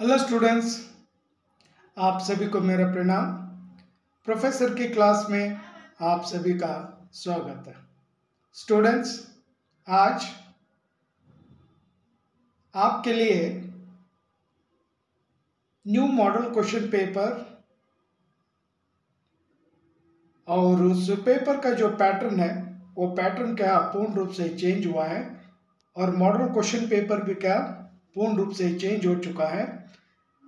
Hello students, आप सभी को मेरा प्रणाम। प्रोफेसर की क्लास में आप सभी का स्वागत है। स्टूडेंट्स, आज आपके लिए न्यू मॉडल क्वेश्चन पेपर और उस पेपर का जो पैटर्न है वो पैटर्न क्या पूर्ण रूप से चेंज हुआ है और मॉडल क्वेश्चन पेपर भी क्या पूर्ण रूप से चेंज हो चुका है।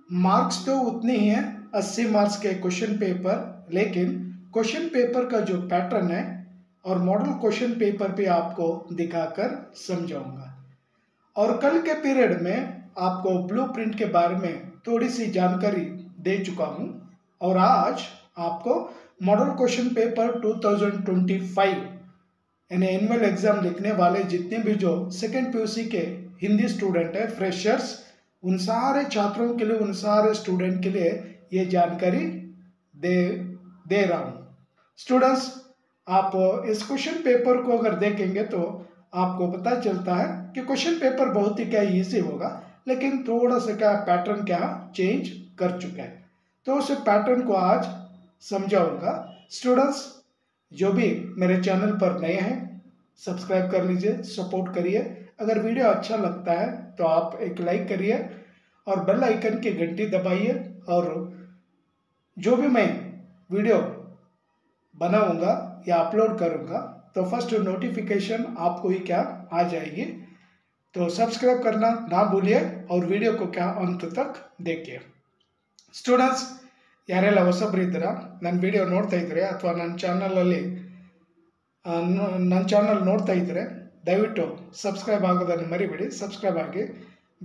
मार्क्स तो उतने ही हैं, 80 मार्क्स के क्वेश्चन पेपर, लेकिन क्वेश्चन पेपर का जो पैटर्न है और मॉडल क्वेश्चन पेपर पे आपको दिखाकर समझाऊंगा। और कल के पीरियड में आपको ब्लूप्रिंट के बारे में थोड़ी सी जानकारी दे चुका हूं और आज आपको मॉडल क्वेश्चन पेपर 2025 यानी एनुअल एग्जाम लिखने वाले जितने भी जो सेकेंड पीयूसी के हिंदी स्टूडेंट है, फ्रेशर्स, उन सारे छात्रों के लिए, उन सारे स्टूडेंट के लिए ये जानकारी दे दे रहा हूँ। स्टूडेंट्स, आप इस क्वेश्चन पेपर को अगर देखेंगे तो आपको पता चलता है कि क्वेश्चन पेपर बहुत ही क्या इजी होगा, लेकिन थोड़ा सा क्या पैटर्न क्या चेंज कर चुका है, तो उस पैटर्न को आज समझाऊंगा। स्टूडेंट्स, जो भी मेरे चैनल पर नए हैं सब्सक्राइब कर लीजिए, सपोर्ट करिए। अगर वीडियो अच्छा लगता है तो आप एक लाइक करिए और बेल आइकन की घंटी दबाइए, और जो भी मैं वीडियो बनाऊंगा या अपलोड करूंगा तो फर्स्ट नोटिफिकेशन आपको ही क्या आ जाएगी। तो सब्सक्राइब करना ना भूलिए और वीडियो को क्या अंत तक देखिए। ಸ್ಟೂಡೆಂಟ್ಸ್, ಯಾರೆಲ್ಲ ಹೊಸಬ್ರು ಇದ್ದೀರಾ, ನನ್ನ ವಿಡಿಯೋ ನೋಡ್ತಾ ಇದ್ರೆ ಅಥವಾ ನನ್ನ ಚಾನಲ್ ನೋಡ್ತಾ ಇದ್ರೆ ದಯವಿಟ್ಟು ಸಬ್ಸ್ಕ್ರೈಬ್ ಆಗೋದನ್ನು ಮರಿಬೇಡಿ, ಸಬ್ಸ್ಕ್ರೈಬ್ ಆಗಿ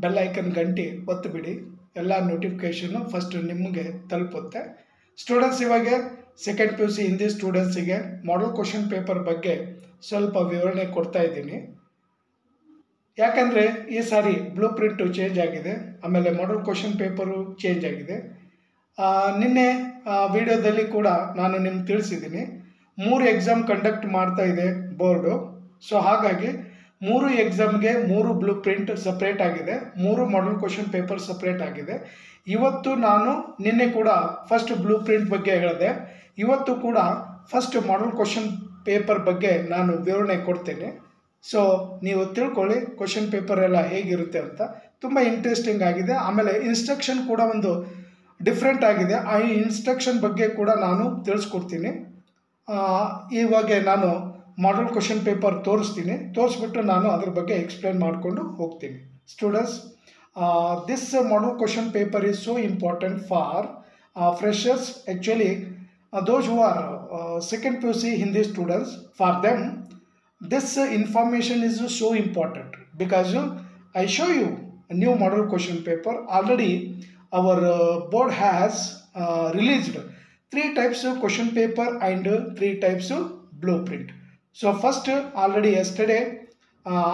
ಬೆಲ್ ಐಕನ್ ಗಂಟೆ ಒತ್ತಿಬಿಡಿ, ಎಲ್ಲ ನೋಟಿಫಿಕೇಷನ್ನು ಫಸ್ಟ್ ನಿಮಗೆ ತಲುಪುತ್ತೆ। ಸ್ಟೂಡೆಂಟ್ಸ್, ಇವಾಗ second P U C Hindi ಸ್ಟೂಡೆಂಟ್ಸಿಗೆ ಮಾಡೆಲ್ ಕ್ವಶನ್ ಪೇಪರ್ ಬಗ್ಗೆ ಸ್ವಲ್ಪ ವಿವರಣೆ ಕೊಡ್ತಾ ಇದ್ದೀನಿ। ಯಾಕಂದರೆ ಈ ಸಾರಿ ಬ್ಲೂ ಪ್ರಿಂಟು ಚೇಂಜ್ ಆಗಿದೆ, ಆಮೇಲೆ ಮಾಡೆಲ್ ಕ್ವಶನ್ ಪೇಪರು ಚೇಂಜ್ ಆಗಿದೆ। ನಿನ್ನೆ ವಿಡಿಯೋದಲ್ಲಿ ಕೂಡ ನಾನು ನಿಮ್ಗೆ ತಿಳಿಸಿದ್ದೀನಿ 3 ಎಕ್ಸಾಮ್ ಕಂಡಕ್ಟ್ ಮಾಡ್ತಾ ಇದೆ ಬೋರ್ಡು। ಸೊ ಹಾಗಾಗಿ 3 ಎಕ್ಸಾಮ್ಗೆ 3 ಬ್ಲೂ ಪ್ರಿಂಟ್ ಸಪ್ರೇಟ್ ಆಗಿದೆ, 3 ಮಾಡೆಲ್ ಕ್ವಶನ್ ಪೇಪರ್ ಸಪ್ರೇಟ್ ಆಗಿದೆ। ಇವತ್ತು ನಾನು ನಿನ್ನೆ ಕೂಡ ಫಸ್ಟ್ ಬ್ಲೂ ಪ್ರಿಂಟ್ ಬಗ್ಗೆ ಹೇಳಿದೆ, ಇವತ್ತು ಕೂಡ ಫಸ್ಟ್ ಮಾಡೆಲ್ ಕ್ವಶನ್ ಪೇಪರ್ ಬಗ್ಗೆ ನಾನು ವಿವರಣೆ ಕೊಡ್ತೇನೆ। ಸೊ ನೀವು ತಿಳ್ಕೊಳ್ಳಿ ಕ್ವಶನ್ ಪೇಪರ್ ಎಲ್ಲ ಹೇಗಿರುತ್ತೆ ಅಂತ, ತುಂಬ ಇಂಟ್ರೆಸ್ಟಿಂಗ್ ಆಗಿದೆ। ಆಮೇಲೆ ಇನ್ಸ್ಟ್ರಕ್ಷನ್ ಕೂಡ ಒಂದು ಡಿಫ್ರೆಂಟ್ ಆಗಿದೆ, ಆ ಇನ್ಸ್ಟ್ರಕ್ಷನ್ ಬಗ್ಗೆ ಕೂಡ ನಾನು ತಿಳಿಸ್ಕೊಡ್ತೀನಿ। ಇವಾಗ ನಾನು ಮಾಡೆಲ್ ಕ್ವಶನ್ ಪೇಪರ್ ತೋರಿಸ್ಬಿಟ್ಟು ನಾನು ಅದ್ರ ಬಗ್ಗೆ ಎಕ್ಸ್ಪ್ಲೇನ್ ಮಾಡಿಕೊಂಡು ಹೋಗ್ತೀನಿ। Students, this model question paper is so important for freshers, actually those who are second PUC Hindi students. For them this information is so important because I show you a new model question paper. Already our board has released 3 types of question paper and 3 types of blueprint. So first, already yesterday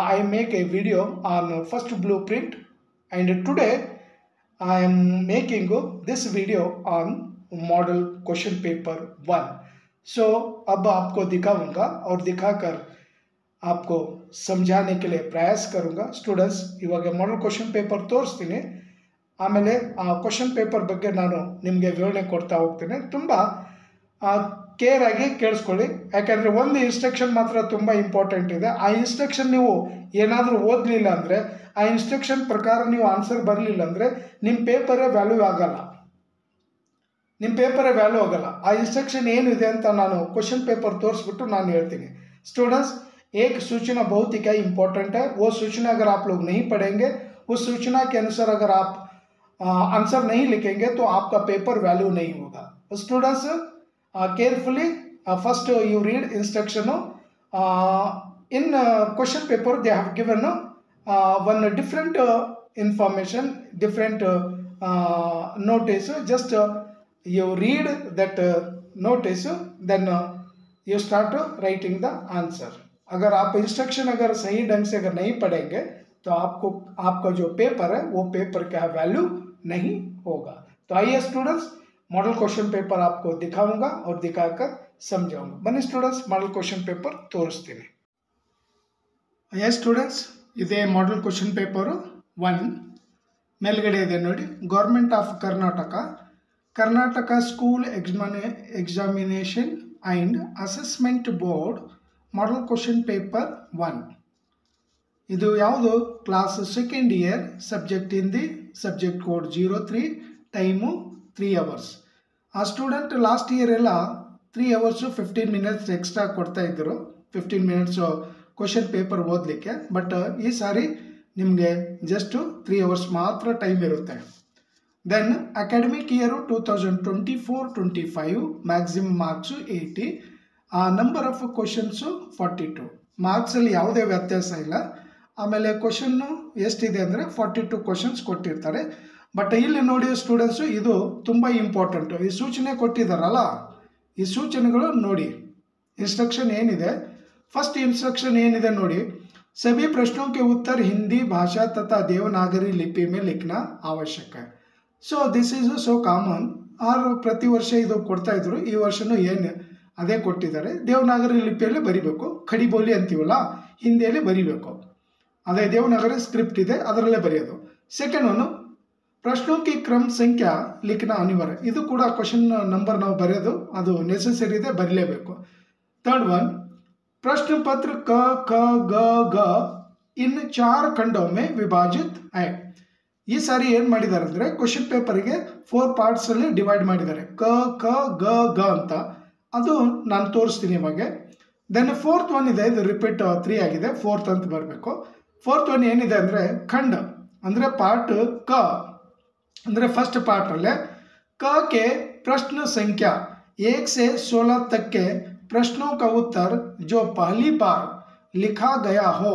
I make a video on first blueprint, and today I am making this video on model question paper 1। सो अब आपको दिखाऊंगा और दिखाकर आपको समझाने के लिए प्रयास करूंगा। स्टूडेंट्स, इवागे मॉडल क्वेश्चन पेपर तोरिस्ತೀನಿ, ಆಮೇಲೆ ಆ ಕ್ವೆಶ್ಚನ್ ಪೇಪರ್ ಬಗ್ಗೆ ನಾನು ನಿಮಗೆ ವಿವರಣೆ ಕೊಡ್ತಾ ಹೋಗ್ತೀನಿ। ತುಂಬ ಕೇರ್ ಆಗಿ ಕೇಳಿಸ್ಕೊಳ್ಳಿ, ಯಾಕಂದರೆ ಒಂದು ಇನ್ಸ್ಟ್ರಕ್ಷನ್ ಮಾತ್ರ ತುಂಬ ಇಂಪಾರ್ಟೆಂಟ್ ಇದೆ। ಆ ಇನ್ಸ್ಟ್ರಕ್ಷನ್ ನೀವು ಏನಾದರೂ ಓದಲಿಲ್ಲ ಅಂದರೆ, ಆ ಇನ್ಸ್ಟ್ರಕ್ಷನ್ ಪ್ರಕಾರ ನೀವು ಆನ್ಸರ್ ಬರಲಿಲ್ಲ ಅಂದರೆ ನಿಮ್ಮ ಪೇಪರೇ ವ್ಯಾಲ್ಯೂ ಆಗಲ್ಲ, ನಿಮ್ಮ ಪೇಪರೇ ವ್ಯಾಲ್ಯೂ ಆಗಲ್ಲ। ಆ ಇನ್ಸ್ಟ್ರಕ್ಷನ್ ಏನಿದೆ ಅಂತ ನಾನು क्वेश्चन पेपर तोरिस्बिಟ್ಟು ನಾನು ಹೇಳ್ತೀನಿ। स्टूडेंट्स, एक सूचना बहुत ही क्या इंपॉर्टेंट है, वो सूचना अगर आप लोग नहीं पढ़ेंगे, उस सूचना के अनुसार अगर आप आंसर नहीं लिखेंगे तो आपका पेपर वैल्यू नहीं होगा। Students, carefully first you read instruction. In question paper they have given one different information, different notice, just you read that notice, then you start writing the answer। अगर आप instruction अगर सही ढंग से अगर नहीं पढ़ेंगे तो आपको आपका जो पेपर है वो पेपर का वैल्यू नहीं होगा। तो आइए स्टूडेंट्स, मॉडल क्वेश्चन पेपर आपको दिखाऊंगा और दिखाकर समझाऊंगा। बन्नी स्टूडेंट्स, मॉडल क्वेश्चन पेपर तोरिस्ತೀನಿ। ये स्टूडेंट्स, इदे मॉडल क्वेश्चन पेपर 1। ಮೇಲ್ಗಡೆ ಇದೆ ನೋಡಿ, government of Karnataka school examination and assessment board model question paper 1. ಇದು ಯಾವುದು? Class second year, subject Hindi, subject code 03, time 3 hours. ಆ ಸ್ಟೂಡೆಂಟ್ ಲಾಸ್ಟ್ ಇಯರ್ ಎಲ್ಲ 3 hours 15 minutes ಎಕ್ಸ್ಟ್ರಾ ಕೊಡ್ತಾ ಇದ್ದರು, 15 minutes ಕ್ವಶನ್ ಪೇಪರ್ ಓದಲಿಕ್ಕೆ. ಬಟ್ ಈ ಸಾರಿ ನಿಮಗೆ ಜಸ್ಟ್ 3 hours ಮಾತ್ರ ಟೈಮ್ ಇರುತ್ತೆ. Then academic year 2024-25 maximum marks 80, number of questions 42. ಮಾರ್ಕ್ಸಲ್ಲಿ ಯಾವುದೇ ವ್ಯತ್ಯಾಸ ಇಲ್ಲ. ಆಮೇಲೆ ಕ್ವಶನ್ನು ಎಷ್ಟಿದೆ ಅಂದರೆ 42 ಕ್ವಶನ್ಸ್ ಕೊಟ್ಟಿರ್ತಾರೆ. ಬಟ್ ಇಲ್ಲಿ ನೋಡಿ ಸ್ಟೂಡೆಂಟ್ಸು, ಇದು ತುಂಬ ಇಂಪಾರ್ಟೆಂಟು. ಈ ಸೂಚನೆ ಕೊಟ್ಟಿದ್ದಾರಲ್ಲ, ಈ ಸೂಚನೆಗಳು ನೋಡಿ. इंस्ट्रक्शन ಏನಿದೆ, फर्स्ट इंस्ट्रक्शन ಏನಿದೆ ನೋಡಿ, सभी प्रश्नों के उत्तर हिंदी भाषा तथा देवनागरी लिपि में लिखना आवश्यक है. So this is so common. ಆರು ಪ್ರತಿ ವರ್ಷ ಇದು ಕೊಡ್ತಾ ಇದ್ರು, ಈ ವರ್ಷನೂ ಏನು ಅದೇ ಕೊಟ್ಟಿದ್ದಾರೆ. ದೇವನಾಗರಿ ಲಿಪಿಯಲ್ಲಿ ಬರಿಬೇಕು, ಖಡಿಬೋಲಿ ಅಂತೀವಲ್ಲ ಹಿಂದಿಯಲ್ಲಿ ಬರಿಬೇಕು. ಅದೇ ದೇವನಾಗರಿ ಸ್ಕ್ರಿಪ್ಟ್ ಇದೆ, ಅದರಲ್ಲೇ ಬರೆಯೋದು. ಸೆಕೆಂಡ್ ಒನ್, ಪ್ರಶ್ನೋं की क्रम संख्या लिखना अनिवार्य. ಇದು ಕೂಡ ಕ್ವಶನ್ ನಂಬರ್ ನಾವು ಬರೆಯೋದು, ಅದು ನೆಸೆಸರಿ ಇದೆ, ಬರಲೇಬೇಕು. थर्ड वन, प्रश्न पत्र क ख ग ग इन 4 खंडों में विभाजित है. ಈ ಸಾರಿ ಏನು ಮಾಡಿದ್ದಾರೆ ಅಂದರೆ ಕ್ವಶನ್ ಪೇಪರ್ಗೆ 4 ಪಾರ್ಟ್ಸ್ ಅಲ್ಲಿ ಡಿವೈಡ್ ಮಾಡಿದ್ದಾರೆ, ಕ ಖ ಗ ಗ ಅಂತ. ಅದು ನಾನು ತೋರಿಸ್ತೀನಿ ಇವಾಗ. ದೆನ್ ಫೋರ್ತ್ ಒನ್ ಇದೆ, ಇದು ರಿಪೀಟ್ 3 ಆಗಿದೆ, ಫೋರ್ತ್ ಅಂತ ಬರಬೇಕು. ಫೋರ್ತ್ ಒನ್ ಏನಿದೆ ಅಂದರೆ ಖಂಡ ಅಂದರೆ ಪಾರ್ಟ್ ಕ ಅಂದರೆ ಫಸ್ಟ್ ಪಾರ್ಟಲ್ಲೇ क के प्रश्न संख्या 1 से 16 तक के प्रश्नों का उत्तर जो पहली बार लिखा गया हो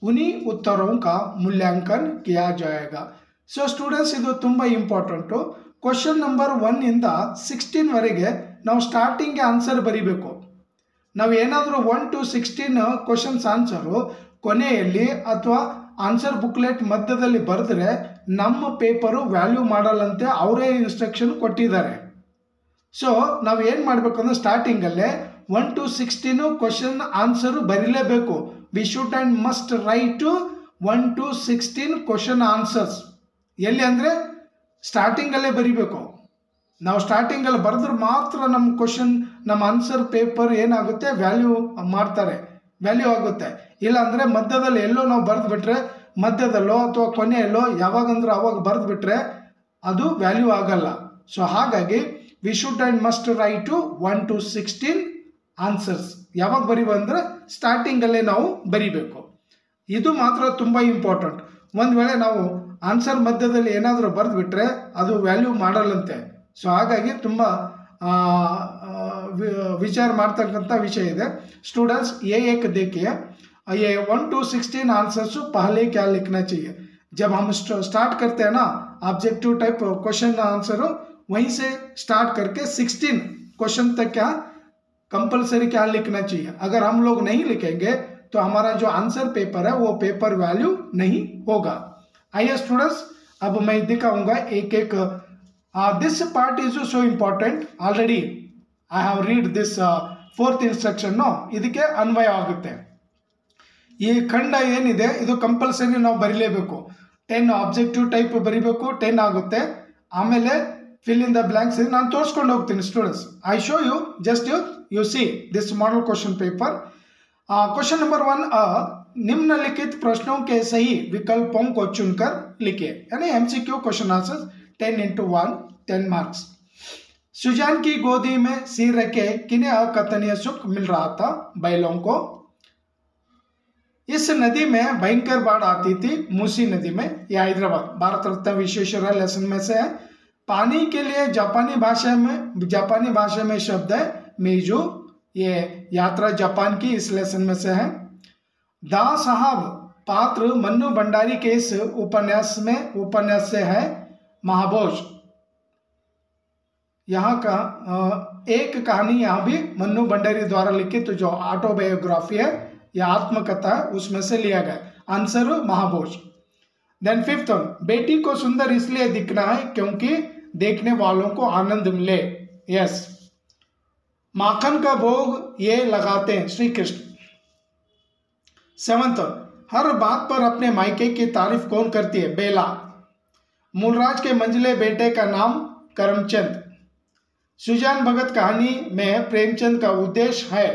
उन्हीं उत्तरों का मूल्यांकन किया जाएगा. सो स्टूडेंट्स, ಇದು ತುಂಬ ಇಂಪಾರ್ಟೆಂಟು. ಕ್ವಶನ್ ನಂಬರ್ 1 ಇಂದ 16 ವರೆಗೆ ನಾವು ಸ್ಟಾರ್ಟಿಂಗ್ಗೆ ಆನ್ಸರ್ ಬರೀಬೇಕು. ನಾವು ಏನಾದರೂ 1 to 16 ಕ್ವಶನ್ಸ್ ಆನ್ಸರು ಕೊನೆಯಲ್ಲಿ ಅಥವಾ ಆನ್ಸರ್ ಬುಕ್ಲೆಟ್ ಮಧ್ಯದಲ್ಲಿ ಬರೆದ್ರೆ ನಮ್ಮ ಪೇಪರು ವ್ಯಾಲ್ಯೂ ಮಾಡಲ್ಲಂತೆ ಅವರೇ ಇನ್ಸ್ಟ್ರಕ್ಷನ್ ಕೊಟ್ಟಿದ್ದಾರೆ. ಸೊ ನಾವು ಏನು ಮಾಡಬೇಕು ಅಂದರೆ ಸ್ಟಾರ್ಟಿಂಗಲ್ಲೇ 1 to 16 ಕ್ವಶನ್ ಆನ್ಸರು ಬರೀಲೇಬೇಕು. We should and must write 1 to 16 question answers. ಎಲ್ಲಿ ಅಂದರೆ ಸ್ಟಾರ್ಟಿಂಗಲ್ಲೇ ಬರೀಬೇಕು. ನಾವು ಸ್ಟಾರ್ಟಿಂಗಲ್ಲಿ ಬರೆದ್ರೆ ಮಾತ್ರ ನಮ್ಮ ಕ್ವಶನ್, ನಮ್ಮ ಆನ್ಸರ್ ಪೇಪರ್ ಏನಾಗುತ್ತೆ, ವ್ಯಾಲ್ಯೂ ಮಾಡ್ತಾರೆ, ವ್ಯಾಲ್ಯೂ ಆಗುತ್ತೆ. ಇಲ್ಲಾಂದರೆ ಮಧ್ಯದಲ್ಲಿ ಎಲ್ಲೋ ನಾವು ಬರೆದು ಬಿಟ್ರೆ, ಮಧ್ಯದಲ್ಲೋ ಅಥವಾ ಕೊನೆಯಲ್ಲೋ ಯಾವಾಗಂದ್ರೆ ಅವಾಗ ಬರೆದು ಬಿಟ್ರೆ ಅದು ವ್ಯಾಲ್ಯೂ ಆಗಲ್ಲ. ಸೊ ಹಾಗಾಗಿ V should and must right 1 to 16 answers. ಯಾವಾಗ ಬರೀವ ಅಂದರೆ ಸ್ಟಾರ್ಟಿಂಗಲ್ಲೇ ನಾವು ಬರಿಬೇಕು. ಇದು ಮಾತ್ರ ತುಂಬ ಇಂಪಾರ್ಟೆಂಟ್. ಒಂದು ವೇಳೆ ನಾವು ಆನ್ಸರ್ ಮಧ್ಯದಲ್ಲಿ ಏನಾದರೂ ಬರೆದು ಬಿಟ್ರೆ ಅದು ವ್ಯಾಲ್ಯೂ ಮಾಡಲ್ಲಂತೆ. ಸೊ ಹಾಗಾಗಿ ತುಂಬ विचार ಮಾಡ್ತಕ್ಕಂಥ ವಿಷಯ ಇದೆ. स्टूडेंट्स ये एक देखिए, ये 1 to 16 आंसर्स पहले क्या लिखना चाहिए. जब हम स्टार्ट करते हैं ना ऑब्जेक्टिव टाइप क्वेश्चन आंसर, वहीं से स्टार्ट करके 16 क्वेश्चन तक क्या कंपलसरी क्या लिखना चाहिए. अगर हम लोग नहीं लिखेंगे तो हमारा जो आंसर पेपर है वो पेपर वैल्यू नहीं होगा. आइए स्टूडेंट्स, अब मैं दिखाऊंगा एक एक. This part is so important. Already I have read this fourth instruction. ಇದಕ್ಕೆ ಅನ್ವಯ ಆಗುತ್ತೆ. ಈ ಖಂಡ ಏನಿದೆ ಇದು ಕಂಪಲ್ಸರಿ ನಾವು ಬರೀಲೇಬೇಕು. 10 ಆಬ್ಜೆಕ್ಟಿವ್ ಟೈಪ್ ಬರೀಬೇಕು, 10 ಆಗುತ್ತೆ. ಆಮೇಲೆ ಫಿಲ್ ಇನ್ ದ ಬ್ಲಾಂಕ್ಸ್ ನಾನು ತೋರಿಸ್ಕೊಂಡು ಹೋಗ್ತೀನಿ students. I show you, just you see this model question paper. Question number 1, निम्नलिखित प्रश्नों के सही विकल्पों को चुनकर लिखिए. यानी MCQ question answer 10 into 1, 10 marks. Sujan की गोदी में सिर रखे किन्हें अकथनीय सुख मिल रहा था? बैलों को. इस नदी में भयंकर बाढ़ आती थी, मूसी नदी में. यह हैदराबाद भारत रत्न विश्वेश्वरैया लेसन में से है. पानी के लिए जापानी भाषा में शब्द है मीजू. ये यात्रा जापान की इस लेसन में से है. दा साहब पात्र मन्नू भंडारी के इस उपन्यास से है महाभोज. यहाँ का एक कहानी यहाँ भी मन्नू भंडारी द्वारा लिखित जो ऑटोबायोग्राफी है या आत्मकथा है उसमें से लिया गया. आंसर महाभोज. देन फिफ्थ वन, बेटी को सुंदर इसलिए दिखना है क्योंकि देखने वालों को आनंद मिले. यस, माखन का भोग ये लगाते हैं श्री कृष्ण. सेवंथ वन, हर बात पर अपने मायके की तारीफ कौन करती है? बेला. मूलराज के मंझले बेटे का नाम करमचंद। सुजान भगत कहानी में प्रेमचंद का उद्देश्य है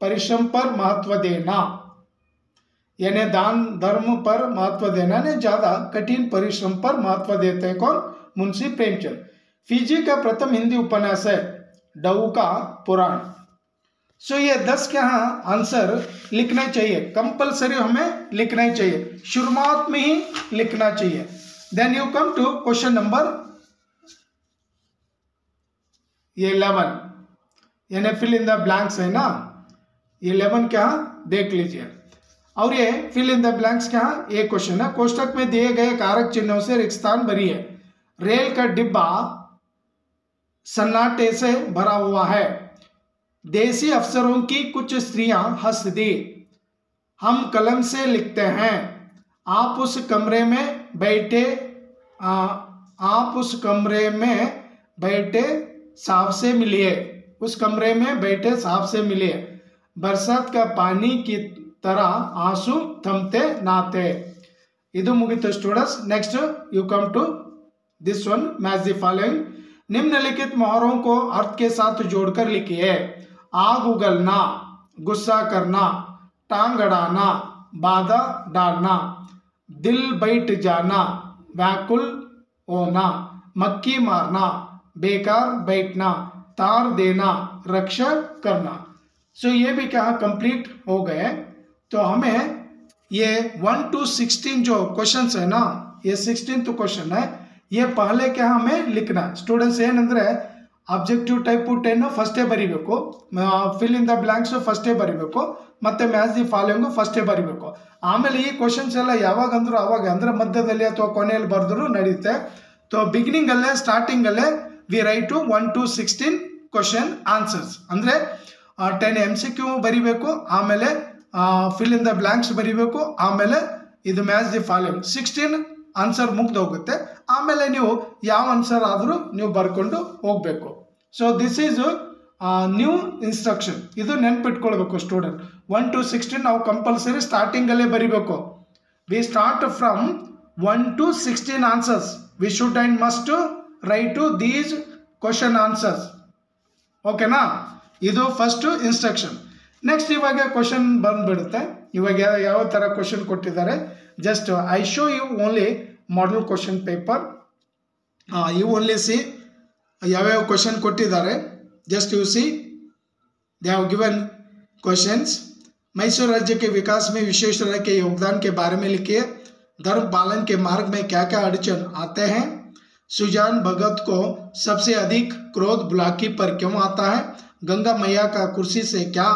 परिश्रम पर महत्व देना, यानी दान धर्म पर महत्व देना ने ज्यादा कठिन परिश्रम पर महत्व देते हैं कौन? मुंशी प्रेमचंद। फिजी का प्रथम हिंदी उपन्यास है डऊ का पुराण। सो ये 10 के यहाँ आंसर लिखना चाहिए, कंपलसरी हमें लिखना ही चाहिए, शुरुआत में ही लिखना चाहिए। Then you come to question number 11, यानी फिल इन द ब्लैंक्स है ना। 11 क्या देख लीजिए, और ये फिल इन द ब्लैंक्स क्या एक क्वेश्चन है। कोष्टक में दिए गए कारक चिन्हों से रिक्त स्थान भरिए। रेल का डिब्बा सन्नाटे से भरा हुआ है। देसी अफसरों की कुछ स्त्रियां हंस दी। हम कलम से लिखते हैं। आप उस कमरे में बैठे साहब से मिलिए। उस कमरे में बैठे साहब से मिलिए। बरसात का पानी की तरह आंसू थमते नाते। इधर मुगितो students. Next you come to this one, match the following. निम्नलिखित मोहरों को अर्थ के साथ जोड़कर लिखिए। आग उगलना, गुस्सा करना, टांग अड़ाना, बाधा डालना, दिल बैठ जाना, व्याकुल होना, मक्खी मारना, बेकार बैठना, तार देना, रक्षा करना। सो ये भी क्या कंप्लीट हो गए। तो हमें ये 1 to 16 जो क्वेश्चंस है ना, ये 16th क्वेश्चन है, ये पहले क्या हमें लिखना स्टूडेंट्स ಏನಂದ್ರೆ ಆಬ್ಜೆಕ್ಟಿವ್ ಟೈಪ್ 10 ಫಸ್ಟೇ ಬರಿಬೇಕು, ಫಿಲ್ ಇನ್ ದ ಬ್ಲಾಂಕ್ಸ್ ಫಸ್ಟೇ ಬರಿಬೇಕು, ಮತ್ತೆ ಮ್ಯಾಚ್ ದಿ ಫಾಲೋಯಿಂಗ್ ಫಸ್ಟೇ ಬರಿಬೇಕು. ಆಮೇಲೆ ಈ ಕ್ವೆಶ್ಚನ್ಸ್ ಎಲ್ಲ ಯಾವಾಗ ಅಂದ್ರು ಅವಾಗ, ಅಂದ್ರೆ ಮಧ್ಯದಲ್ಲಿ ಅಥವಾ ಕೊನೆಯಲ್ಲಿ ಬರೆದ್ರು ನಡೆಯುತ್ತೆ. ಸೊ ಬಿಗಿನಿಂಗ್ ಅಲ್ಲೇ ಸ್ಟಾರ್ಟಿಂಗ್ ಅಲ್ಲೇ we write to 1 to 16 question answers. ಅಂದ್ರೆ 10 MCQ ಬರಿಬೇಕು, ಆಮೇಲೆ ಫಿಲ್ ಇನ್ ದ ಬ್ಲಾಂಕ್ಸ್ ಬರಿಬೇಕು, ಆಮೇಲೆ ಇದು ಮ್ಯಾಚ್ ದಿ ಫಾಲೋಯಿಂಗ್ 16 ಆನ್ಸರ್ ಮುಗ್ದು ಹೋಗುತ್ತೆ. ಆಮೇಲೆ ನೀವು ಯಾವ ಆನ್ಸರ್ ಆದರೂ ನೀವು ಬರ್ಕೊಂಡು ಹೋಗಬೇಕು. So this is new instruction. ಇದು ನೆನ್ಪಿಟ್ಕೊಳ್ಬೇಕು ಸ್ಟೂಡೆಂಟ್. 1 to 16 ನಾವು ಕಂಪಲ್ಸರಿ ಸ್ಟಾರ್ಟಿಂಗಲ್ಲೇ ಬರಿಬೇಕು. We start from 1 to 16 answers. We should and must write to these question answers. ಓಕೆನಾ? ಇದು ಫಸ್ಟ್ ಇನ್ಸ್ಟ್ರಕ್ಷನ್. ನೆಕ್ಸ್ಟ್ ಇವಾಗ ಕ್ವಶನ್ ಬಂದ್ಬಿಡುತ್ತೆ. ಇವಾಗ ಯಾವ ಥರ ಕ್ವಶನ್ ಕೊಟ್ಟಿದ್ದಾರೆ, just I show you only model question paper. You only see ಯಾವ ಕ್ವಶನ್ ಕೊಟ್ಟಿದ್ದಾರೆ. just you see they have given questions. Mysore राज्य के विकास में विश्वेश्वरैया के योगदान के बारे में लिखिए. धर्म पालन के मार्ग में क्या क्या अड़चन आते हैं. सुजान भगत को सबसे अधिक क्रोध बुलाकी पर क्यों आता है. गंगा मैया का कुर्सी से क्या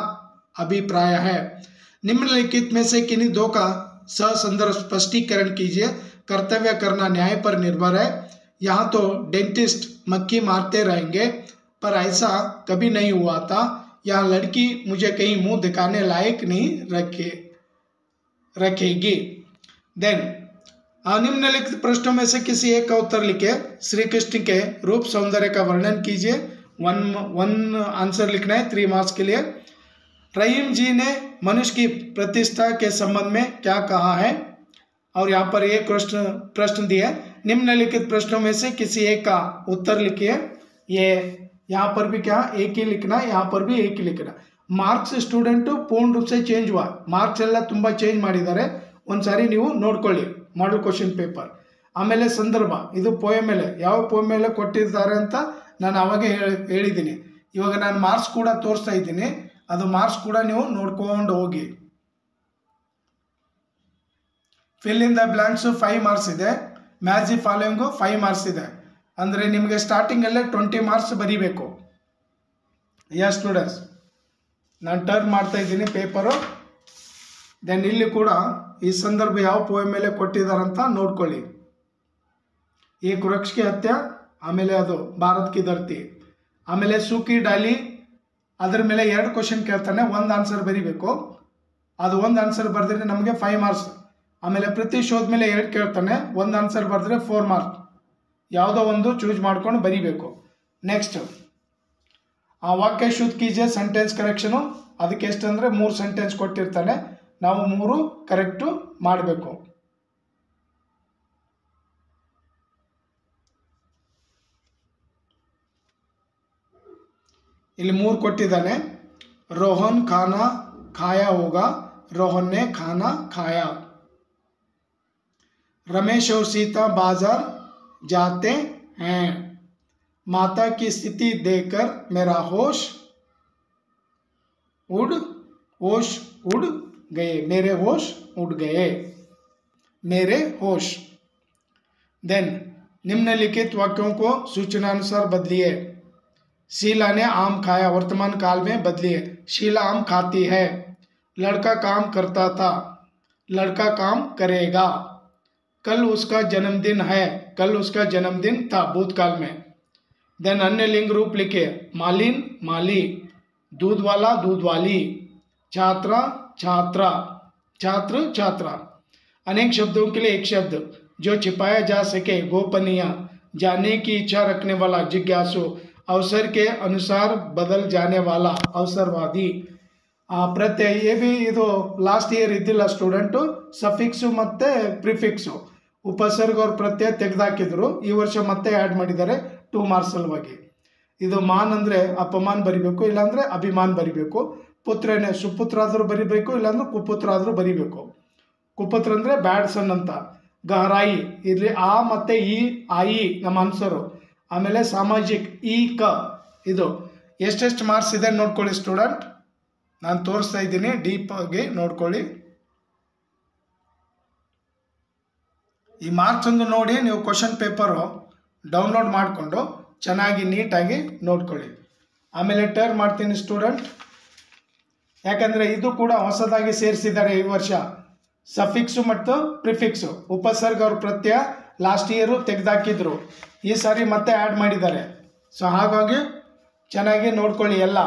अभिप्राय है. निम्नलिखित में से किन्हीं दो का ससंदर्भ स्पष्टीकरण कीजिए. कर्तव्य करना न्याय पर निर्भर है. यहाँ तो डेंटिस्ट मक्खी मारते रहेंगे पर ऐसा कभी नहीं हुआ था. यहाँ लड़की मुझे कहीं मुंह दिखाने लायक नहीं रखेगी. देन निम्नलिखित प्रश्नों में से किसी एक का उत्तर लिखे. श्री कृष्ण के रूप सौंदर्य का वर्णन कीजिए. वन आंसर लिखना है 3 मार्क्स के लिए. रहीम जी ने मनुष्य की प्रतिष्ठा के संबंध में क्या कहा है. और यहाँ पर एक प्रश्न दिया. निम्नलिखित प्रश्नों में से किसी एक का उत्तर लिखिए. ये यहाँ पर भी क्या एक ही लिखना, यहाँ पर भी एक ही लिखना. ಮಾರ್ಕ್ಸ್ ಸ್ಟೂಡೆಂಟು ಪೂರ್ಣ ರೂಪ ಸೇ ಚೇಂಜ್ ಹುआ. ಮಾರ್ಕ್ಸ್ ಎಲ್ಲ ತುಂಬ ಚೇಂಜ್ ಮಾಡಿದ್ದಾರೆ. ಒಂದ್ಸಾರಿ ನೀವು ನೋಡ್ಕೊಳ್ಳಿ ಮಾಡಲ್ ಕ್ವಶನ್ ಪೇಪರ್. ಆಮೇಲೆ ಸಂದರ್ಭ, ಇದು ಪೋಯಮ್ ಮೇಲೆ ಯಾವ ಪೋಯಮ್ ಮೇಲೆ ಕೊಟ್ಟಿದ್ದಾರೆ ಅಂತ ನಾನು ಅವಾಗ ಹೇಳಿದ್ದೀನಿ. ಇವಾಗ ನಾನು ಮಾರ್ಕ್ಸ್ ಕೂಡ ತೋರಿಸ್ತಾ ಇದ್ದೀನಿ, ಅದು ಮಾರ್ಕ್ಸ್ ಕೂಡ ನೀವು ನೋಡ್ಕೊಂಡು ಹೋಗಿ. Fill in the blanks 5 marks ಇದೆ. ಮ್ಯಾಚ್ ದಿ ಫಾಲೋಯಿಂಗು 5 ಮಾರ್ಕ್ಸ್ ಇದೆ. ಅಂದರೆ ನಿಮಗೆ ಸ್ಟಾರ್ಟಿಂಗಲ್ಲೇ 20 ಮಾರ್ಕ್ಸ್ ಬರೀಬೇಕು. ಯಾ ಸ್ಟೂಡೆಂಟ್ಸ್, ನಾನು ಟರ್ನ್ ಮಾಡ್ತಾ ಇದ್ದೀನಿ ಪೇಪರು. ದೆನ್ ಇಲ್ಲಿ ಕೂಡ ಈ ಸಂದರ್ಭ ಯಾವ ಪೋಯಮ್ ಮೇಲೆ ಕೊಟ್ಟಿದ್ದಾರಂತ ನೋಡ್ಕೊಳ್ಳಿ. ಈ ವೃಕ್ಷ ಕಿ ಹತ್ಯೆ, ಆಮೇಲೆ ಅದು ಭಾರತ್ ಕಿ ಧರ್ತಿ, ಆಮೇಲೆ ಸೂಕಿ ಡಾಲಿ, ಅದ್ರ ಮೇಲೆ 2 ಕ್ವಶನ್ ಕೇಳ್ತಾನೆ, 1 ಆನ್ಸರ್ ಬರೀಬೇಕು. ಅದು 1 ಆನ್ಸರ್ ಬರೆದ್ರೆ ನಮಗೆ 5 ಮಾರ್ಕ್ಸ್. ಆಮೇಲೆ ಪ್ರತಿ ಶೋಧ ಮೇಲೆ 2 ಕೇಳ್ತಾನೆ, 1 ಆನ್ಸರ್ ಬರೆದ್ರೆ 4 ಮಾರ್ಕ್ಸ್. ಯಾವುದೋ ಒಂದು ಚೂಸ್ ಮಾಡ್ಕೊಂಡು ಬರೀಬೇಕು. ನೆಕ್ಸ್ಟ್ ಆ ವಾಕ್ಯ ಶುದ್ಧ ಕೀಜೆ ಸೆಂಟೆನ್ಸ್ ಕರೆಕ್ಷನು. ಅದಕ್ಕೆ ಎಷ್ಟಂದರೆ 3 ಸೆಂಟೆನ್ಸ್ ಕೊಟ್ಟಿರ್ತಾನೆ, ನಾವು 3 ಕರೆಕ್ಟು ಮಾಡಬೇಕು. ಇಲ್ಲಿ 3 ಕೊಟ್ಟಿದ್ದಾನೆ. रोहन खाना खाया होगा, रोहन ने खाना खाया. रमेश और सीता बाजार जाते हैं. माता की स्थिति देखकर मेरा होश उड़ गए, मेरे होश उड़ गए, मेरे होश. देन निम्नलिखित वाक्यों को सूचनानुसार बदलिए. शीला ने आम खाया, वर्तमान काल में बदलिए. शीला आम खाती है. लड़का काम करता था, लड़का काम करेगा. कल उसका जन्मदिन है, कल उसका जन्मदिन था, भूतकाल में. देन अन्य लिंग रूप लिखे. मालिन माली, दूध वाला दूध वाली, छात्रा छात्रा, छात्र छात्रा. अनेक शब्दों के लिए एक शब्द जो छिपाया जा सके. गोपनीय, जानने की इच्छा रखने वाला. जिज्ञासु, अवसर के अनुसार बदल जाने वाला. अवसरवादी. ಪ್ರತ್ಯಯ ಎ ಬಿ ಇದು ಲಾಸ್ಟ್ ಇಯರ್ ಇದ್ದಿಲ್ಲ ಸ್ಟೂಡೆಂಟು. ಸಫಿಕ್ಸು ಮತ್ತು ಪ್ರಿಫಿಕ್ಸು ಉಪಸರ್ಗ ಅವ್ರ ಪ್ರತ್ಯಯ ತೆಗೆದಾಕಿದ್ರು. ಈ ವರ್ಷ ಮತ್ತೆ ಆ್ಯಡ್ ಮಾಡಿದ್ದಾರೆ 2 ಮಾರ್ಕ್ಸ್ ಸಲುವಾಗಿ. ಇದು ಮಾನ್ ಅಂದರೆ ಅಪಮಾನ್ ಬರಿಬೇಕು, ಇಲ್ಲಾಂದರೆ ಅಭಿಮಾನ್ ಬರಿಬೇಕು. ಪುತ್ರನೇ ಸುಪುತ್ರ ಆದರೂ ಬರಿಬೇಕು, ಇಲ್ಲಾಂದ್ರೆ ಕುಪುತ್ರ ಆದರೂ ಬರಿಬೇಕು. ಕುಪುತ್ರ ಅಂದರೆ ಬ್ಯಾಡ್ ಸನ್ ಅಂತ. ಗಹರಾಯಿ, ಇಲ್ಲಿ ಆ ಮತ್ತು ಈ ಆಯಿ ನಮ್ಮ ಆನ್ಸರು. ಆಮೇಲೆ ಸಾಮಾಜಿಕ್ ಈ ಕ. ಇದು ಎಷ್ಟೆಷ್ಟು ಮಾರ್ಕ್ಸ್ ಇದೆ ನೋಡ್ಕೊಳ್ಳಿ ಸ್ಟೂಡೆಂಟ್. ನಾನು ತೋರಿಸ್ತಾ ಇದ್ದೀನಿ, ಡೀಪ್ ಆಗಿ ನೋಡ್ಕೊಳ್ಳಿ. ಈ ಮಾರ್ಕ್ಸ್ ಒಂದು ನೋಡಿ ನೀವು ಕ್ವಶನ್ ಪೇಪರು ಡೌನ್ಲೋಡ್ ಮಾಡಿಕೊಂಡು ಚೆನ್ನಾಗಿ ನೀಟಾಗಿ ನೋಡ್ಕೊಳ್ಳಿ. ಆಮೇಲೆ ಟರ್ನ್ ಮಾಡ್ತೀನಿ ಸ್ಟೂಡೆಂಟ್, ಯಾಕಂದರೆ ಇದು ಕೂಡ ಹೊಸದಾಗಿ ಸೇರಿಸಿದ್ದಾರೆ ಈ ವರ್ಷ. ಸಫಿಕ್ಸು ಮತ್ತು ಪ್ರಿಫಿಕ್ಸು ಉಪಸರ್ಗ ಅವ್ರ ಪ್ರತ್ಯಯ ಲಾಸ್ಟ್ ಇಯರು ತೆಗೆದಾಕಿದ್ರು, ಈ ಸಾರಿ ಮತ್ತೆ ಆ್ಯಡ್ ಮಾಡಿದ್ದಾರೆ. ಸೊ ಹಾಗಾಗಿ ಚೆನ್ನಾಗಿ ನೋಡ್ಕೊಳ್ಳಿ ಎಲ್ಲ.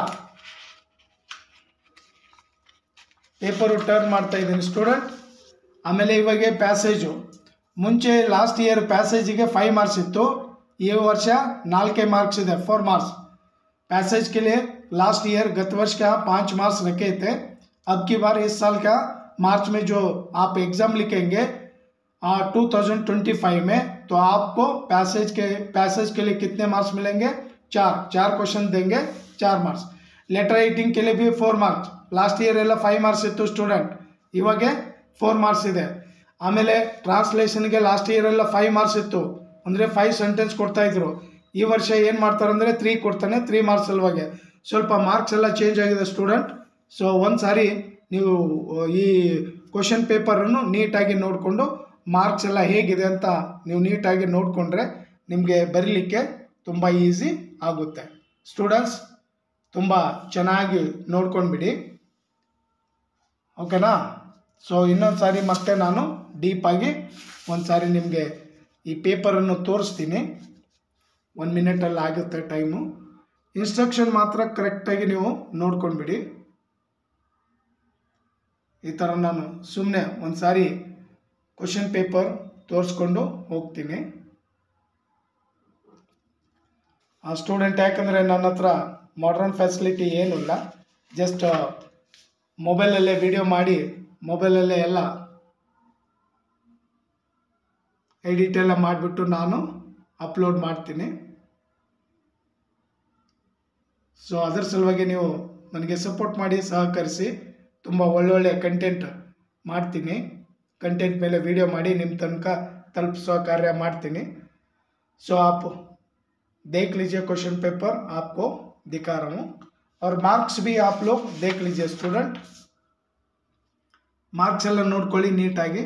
ಪೇಪರು ಟರ್ನ್ ಮಾಡ್ತಾ ಇದ್ದೀನಿ ಸ್ಟೂಡೆಂಟ್. ಆಮೇಲೆ ಇವಾಗ ಪ್ಯಾಸೇಜು. ಮುಂಚೆ ಲಾಸ್ಟ್ ಇಯರ್ ಪ್ಯಾಸೇಜಿಗೆ 5 ಮಾರ್ಕ್ಸ್ ಇತ್ತು, ಈ ವರ್ಷ 4 मार्क्स ಇದೆ, 4 मार्क्स. पैसेज के लिए लास्ट ईयर गत वर्ष का 5 मार्क्स रखे थे. अब की बार इस साल का मार्च में जो आप एग्ज़ाम लिखेंगे 2025 में, तो आपको पैसेज के लिए कितने मार्क्स मिलेंगे? 4 क्वेश्चन देंगे, 4 मार्क्स. लेटर राइटिंग के लिए भी 4 मार्क्स. लास्ट ईयर ಎಲ್ಲ 5 ಮಾರ್ಕ್ಸ್ ಇತ್ತು ಸ್ಟೂಡೆಂಟ್, ಇವಾಗ 4 ಮಾರ್ಕ್ಸ್ ಇದೆ. ಆಮೇಲೆ ಟ್ರಾನ್ಸ್ಲೇಷನ್ಗೆ ಲಾಸ್ಟ್ ಇಯರ್ ಎಲ್ಲ 5 ಮಾರ್ಕ್ಸ್ ಇತ್ತು, ಅಂದರೆ 5 ಸೆಂಟೆನ್ಸ್ ಕೊಡ್ತಾಯಿದ್ರು. ಈ ವರ್ಷ ಏನು ಮಾಡ್ತಾರೆ ಅಂದರೆ 3 ಕೊಡ್ತಾನೆ, 3 ಮಾರ್ಕ್ಸ್ ಸಲುವಾಗಿ. ಸ್ವಲ್ಪ ಮಾರ್ಕ್ಸ್ ಎಲ್ಲ ಚೇಂಜ್ ಆಗಿದೆ ಸ್ಟೂಡೆಂಟ್. ಸೊ ಒಂದು ಸಾರಿ ನೀವು ಈ ಕ್ವಶನ್ ಪೇಪರನ್ನು ನೀಟಾಗಿ ನೋಡಿಕೊಂಡು ಮಾರ್ಕ್ಸ್ ಎಲ್ಲ ಹೇಗಿದೆ ಅಂತ ನೀವು ನೀಟಾಗಿ ನೋಡಿಕೊಂಡ್ರೆ ನಿಮಗೆ ಬರೀಲಿಕ್ಕೆ ತುಂಬ ಈಸಿ ಆಗುತ್ತೆ ಸ್ಟೂಡೆಂಟ್ಸ್. ತುಂಬ ಚೆನ್ನಾಗಿ ನೋಡ್ಕೊಂಡ್ಬಿಡಿ, ಓಕೆನಾ. ಸೊ ಇನ್ನೊಂದು ಸಾರಿ ಮತ್ತೆ ನಾನು ಡೀಪಾಗಿ ಒಂದು ಸಾರಿ ನಿಮಗೆ ಈ ಪೇಪರನ್ನು ತೋರಿಸ್ತೀನಿ. 1 ಮಿನಿಟಲ್ಲಿ ಆಗುತ್ತೆ ಟೈಮು. ಇನ್ಸ್ಟ್ರಕ್ಷನ್ ಮಾತ್ರ ಕರೆಕ್ಟಾಗಿ ನೀವು ನೋಡ್ಕೊಂಡ್ಬಿಡಿ. ಈ ಥರ ನಾನು ಸುಮ್ಮನೆ ಒಂದು ಸಾರಿ ಕ್ವಶನ್ ಪೇಪರ್ ತೋರಿಸ್ಕೊಂಡು ಹೋಗ್ತೀನಿ. ಆ ಸ್ಟೂಡೆಂಟ್, ಯಾಕಂದರೆ ನನ್ನ ಹತ್ರ ಮಾಡ್ರನ್ ಫೆಸಿಲಿಟಿ ಏನೂ ಇಲ್ಲ, ಜಸ್ಟ್ ಮೊಬೈಲಲ್ಲೇ ವಿಡಿಯೋ ಮಾಡಿ ಮೊಬೈಲಲ್ಲೇ ಎಲ್ಲ ಎಡಿಟ್ ಎಲ್ಲ ಮಾಡಿಬಿಟ್ಟು ನಾನು ಅಪ್ಲೋಡ್ ಮಾಡ್ತೀನಿ. ಸೊ ಅದರ ಸಲುವಾಗಿ ನೀವು ನನಗೆ ಸಪೋರ್ಟ್ ಮಾಡಿ, ಸಹಕರಿಸಿ. ತುಂಬ ಒಳ್ಳೊಳ್ಳೆ ಕಂಟೆಂಟ್ ಮಾಡ್ತೀನಿ, ಕಂಟೆಂಟ್ ಮೇಲೆ ವಿಡಿಯೋ ಮಾಡಿ ನಿಮ್ಮ ತನಕ तलपिसो कार्य ಮಾಡ್ತೀನಿ. सो आप देख लीजिए क्वेश्चन पेपर, आपको दिखा रहा हूँ और मार्क्स भी आप लोग देख लीजिए स्टूडेंट. मार्क्स ಎಲ್ಲ ನೋಡ್ಕೊಳ್ಳಿ ನೀಟಾಗಿ.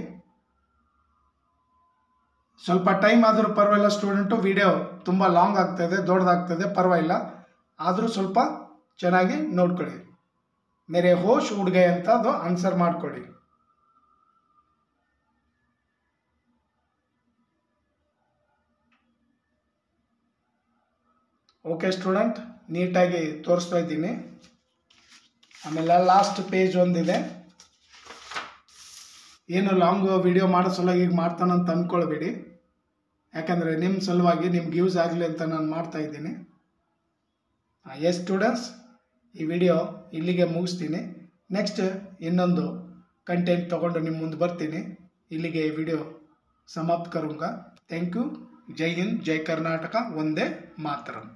ಸ್ವಲ್ಪ ಟೈಮ್ ಆದರೂ ಪರವಾಗಿಲ್ಲ ಸ್ಟೂಡೆಂಟ್, ವಿಡಿಯೋ ತುಂಬ ಲಾಂಗ್ ಆಗ್ತದೆ, ದೊಡ್ಡದಾಗ್ತದೆ, ಪರವಾಗಿಲ್ಲ, ಆದರೂ ಸ್ವಲ್ಪ ಚೆನ್ನಾಗಿ ನೋಡ್ಕೊಳ್ಳಿ. ಮೇರೆ ಹೋಶ್ ಉಡ್ ಗಯೆ ಅಂತ ಅದು ಆನ್ಸರ್ ಮಾಡ್ಕೊಳ್ಳಿ. ಓಕೆ ಸ್ಟೂಡೆಂಟ್, ನೀಟಾಗಿ ತೋರಿಸ್ತಾ ಇದ್ದೀನಿ. ಆಮೇಲೆ ಲಾಸ್ಟ್ ಪೇಜ್ ಒಂದಿದೆ. ಏನು ಲಾಂಗ್ ವಿಡಿಯೋ ಮಾಡೋ ಸಲುವಾಗಿ ಈಗ ಮಾಡ್ತಾನಂತ ಅಂದ್ಕೊಳ್ಬೇಡಿ, ಯಾಕಂದರೆ ನಿಮ್ಮ ಸಲುವಾಗಿ ನಿಮ್ಗೆ ಯೂಸ್ ಆಗಲಿ ಅಂತ ನಾನು ಮಾಡ್ತಾ ಇದ್ದೀನಿ. ಎಸ್ ಸ್ಟೂಡೆಂಟ್ಸ್, ಈ ವಿಡಿಯೋ ಇಲ್ಲಿಗೆ ಮುಗಿಸ್ತೀನಿ. ನೆಕ್ಸ್ಟ್ ಇನ್ನೊಂದು ಕಂಟೆಂಟ್ ತೊಗೊಂಡು ನಿಮ್ಮ ಮುಂದೆ ಬರ್ತೀನಿ. ಇಲ್ಲಿಗೆ ಈ ವಿಡಿಯೋ ಸಮಾಪ್ತ ಕरूँगा. Thank you. ಜೈ ಹಿಂದ್, ಜೈ ಕರ್ನಾಟಕ, ವಂದೇ ಮಾತರಂ.